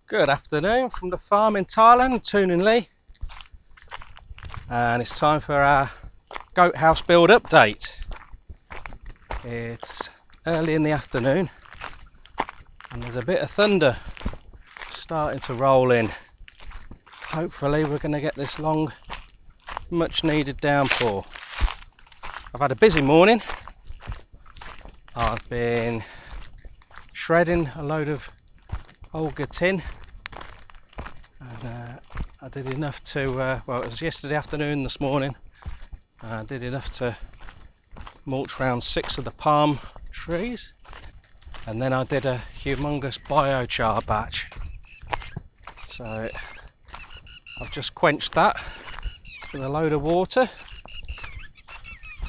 Good afternoon from the farm in Thailand, Toon and Lee, and it's time for our goat house build update. It's early in the afternoon and there's a bit of thunder starting to roll in. Hopefully we're going to get this long, much needed downpour. I've had a busy morning. I've been shredding a load of Olga tin, and I did enough to, well, it was yesterday afternoon, this morning, I did enough to mulch around 6 of the palm trees, and then I did a humongous biochar batch. So I've just quenched that with a load of water.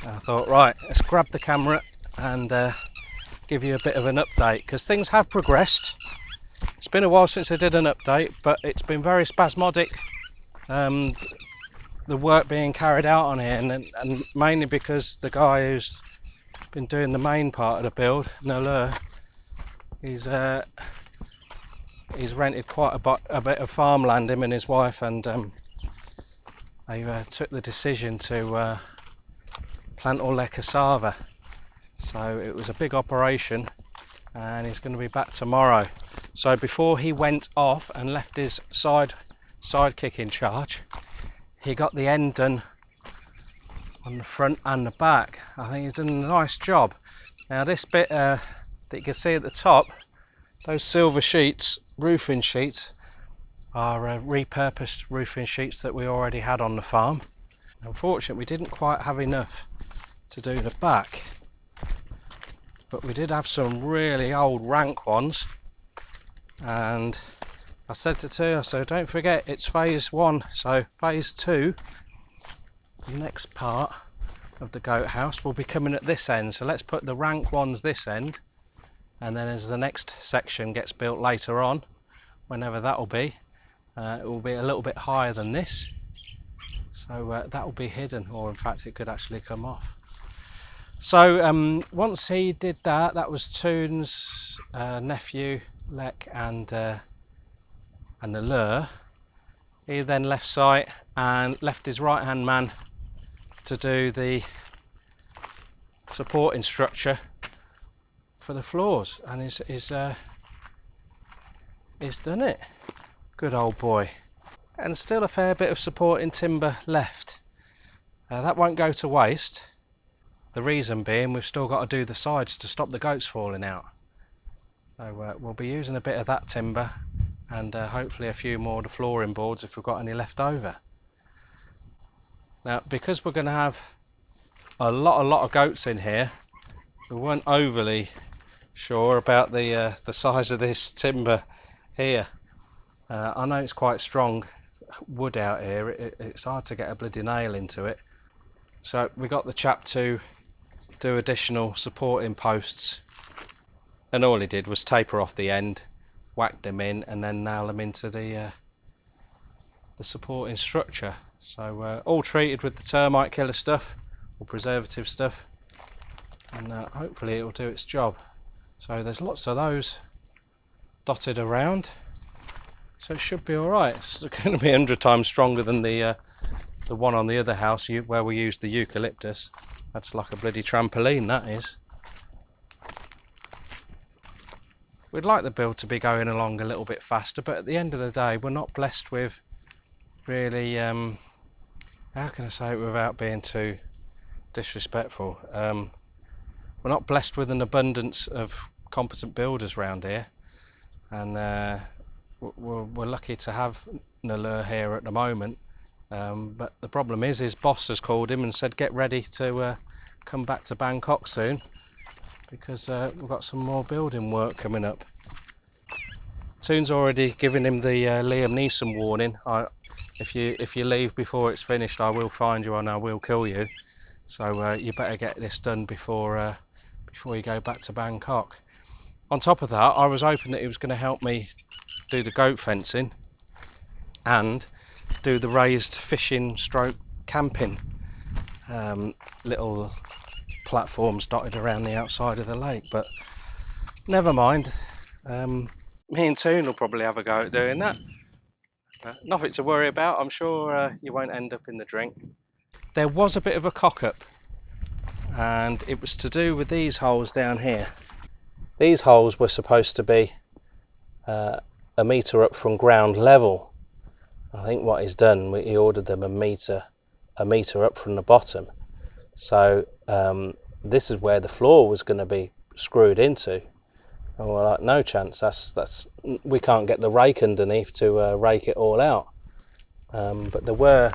I thought, right, let's grab the camera and give you a bit of an update, because things have progressed. It's been a while since I did an update, but it's been very spasmodic, the work being carried out on here, and mainly because the guy who's been doing the main part of the build, Manure, he's rented quite a bit of farmland, him and his wife, and they took the decision to plant all their cassava. So it was a big operation, and he's going to be back tomorrow. So before he went off and left his sidekick in charge, he got the end done on the front and the back. I think he's done a nice job. Now this bit that you can see at the top, those silver sheets, roofing sheets, are repurposed roofing sheets that we already had on the farm. Unfortunately, we didn't quite have enough to do the back, but we did have some really old rank ones, and I said to Tia, so don't forget it's phase 1, so phase 2, the next part of the goat house will be coming at this end, so let's put the rank ones this end, and then as the next section gets built later on, whenever that will be, it will be a little bit higher than this, so that will be hidden, or in fact it could actually come off. So once he did that, that was Toon's nephew Lek and the lure. He then left site and left his right hand man to do the supporting structure for the floors, and he's done it. Good old boy. And still a fair bit of supporting timber left. That won't go to waste. The reason being, we've still got to do the sides to stop the goats falling out. So we'll be using a bit of that timber, and hopefully a few more of the flooring boards if we've got any left over. Now, because we're going to have a lot of goats in here, we weren't overly sure about the size of this timber here. I know it's quite strong wood out here, it's hard to get a bloody nail into it. So we got the chap to do additional supporting posts, and all he did was taper off the end, whack them in, and then nail them into the supporting structure. So all treated with the termite killer stuff, or preservative stuff, and hopefully it will do its job. So there's lots of those dotted around, so it should be all right. It's going to be 100 times stronger than the one on the other house where we used the eucalyptus. That's like a bloody trampoline, that is. We'd like the build to be going along a little bit faster, but at the end of the day, we're not blessed with really, how can I say it without being too disrespectful? We're not blessed with an abundance of competent builders around here, and we're lucky to have Nalur here at the moment. But the problem is his boss has called him and said get ready to come back to Bangkok soon, because we've got some more building work coming up. Toon's already given him the Liam Neeson warning. If you leave before it's finished, I will find you and I will kill you. So you better get this done before you go back to Bangkok. On top of that, I was hoping that he was going to help me do the goat fencing and do the raised fishing stroke camping little platforms dotted around the outside of the lake, but never mind. Me and Toon will probably have a go at doing that. Nothing to worry about. I'm sure you won't end up in the drink. There was a bit of a cock-up, and it was to do with these holes down here. These holes were supposed to be a metre up from ground level. I think what he's done, he ordered them a metre up from the bottom. So this is where the floor was going to be screwed into. And we're like, no chance. That's we can't get the rake underneath to rake it all out. But there were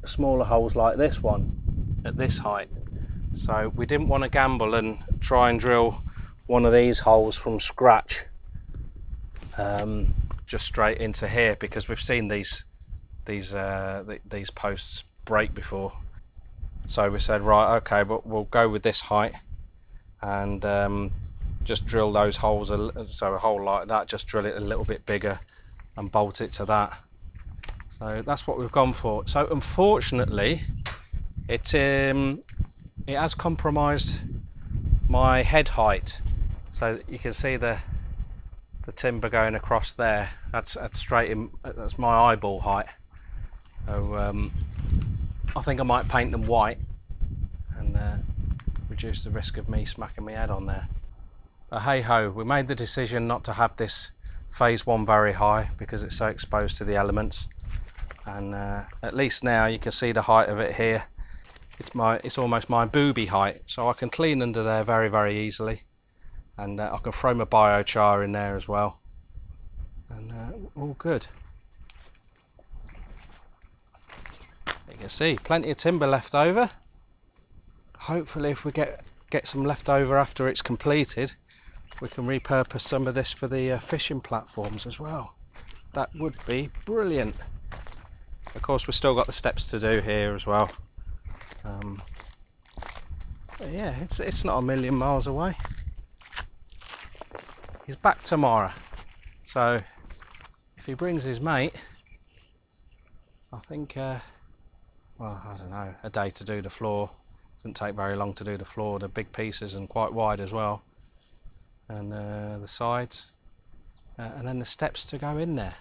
smaller holes like this one at this height. So we didn't want to gamble and try and drill one of these holes from scratch, just straight into here, because we've seen these posts break before. So we said, right, okay, but we'll go with this height and just drill those holes. So a hole like that, just drill it a little bit bigger and bolt it to that. So that's what we've gone for. So unfortunately, it has compromised my head height. So you can see the timber going across there. That's straight in. That's my eyeball height. So I think I might paint them white and reduce the risk of me smacking my head on there. But hey ho, we made the decision not to have this phase 1 very high because it's so exposed to the elements. And at least now you can see the height of it here. It's almost my booby height, so I can clean under there very, very easily. And I can throw my biochar in there as well, and all good. You can see plenty of timber left over. Hopefully if we get some left over after it's completed, we can repurpose some of this for the fishing platforms as well. That would be brilliant. Of course we've still got the steps to do here as well. Yeah, it's not a million miles away. He's back tomorrow, so if he brings his mate, I think well, I don't know, a day to do the floor. Doesn't take very long to do the floor. They're big pieces and quite wide as well, and the sides, and then the steps to go in there.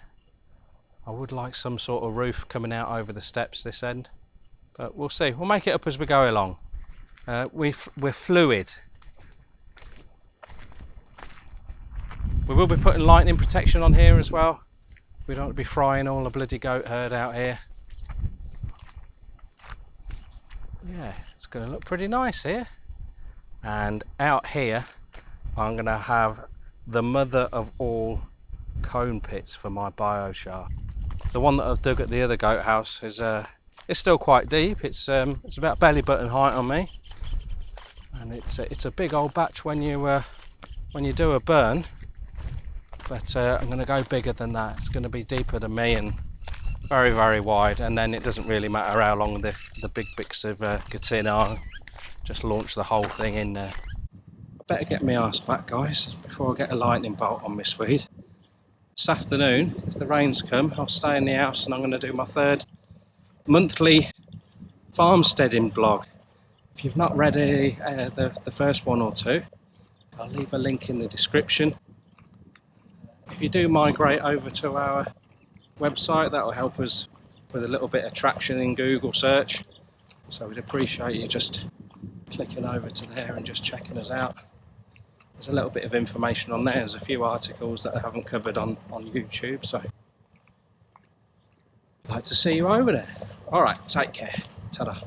I would like some sort of roof coming out over the steps this end, but we'll see. We'll make it up as we go along. We're fluid. We will be putting lightning protection on here as well. We don't want to be frying all the bloody goat herd out here. Yeah, it's going to look pretty nice here. And out here, I'm going to have the mother of all cone pits for my biochar. The one that I've dug at the other goat house is it's still quite deep. It's about belly button height on me, and it's a big old batch when you do a burn. But I'm going to go bigger than that. It's going to be deeper than me and very, very wide, and then it doesn't really matter how long the big bits of gutting are. Just launch the whole thing in there. I better get my arse back, guys, before I get a lightning bolt on my Swede. This afternoon, if the rains come, I'll stay in the house and I'm going to do my 3rd monthly farmsteading blog. If you've not read the first 1 or 2, I'll leave a link in the description. If you do migrate over to our website, that will help us with a little bit of traction in Google search. So we'd appreciate you just clicking over to there and just checking us out. There's a little bit of information on there. There's a few articles that I haven't covered on YouTube, so I'd like to see you over there. Alright, take care. Ta-da.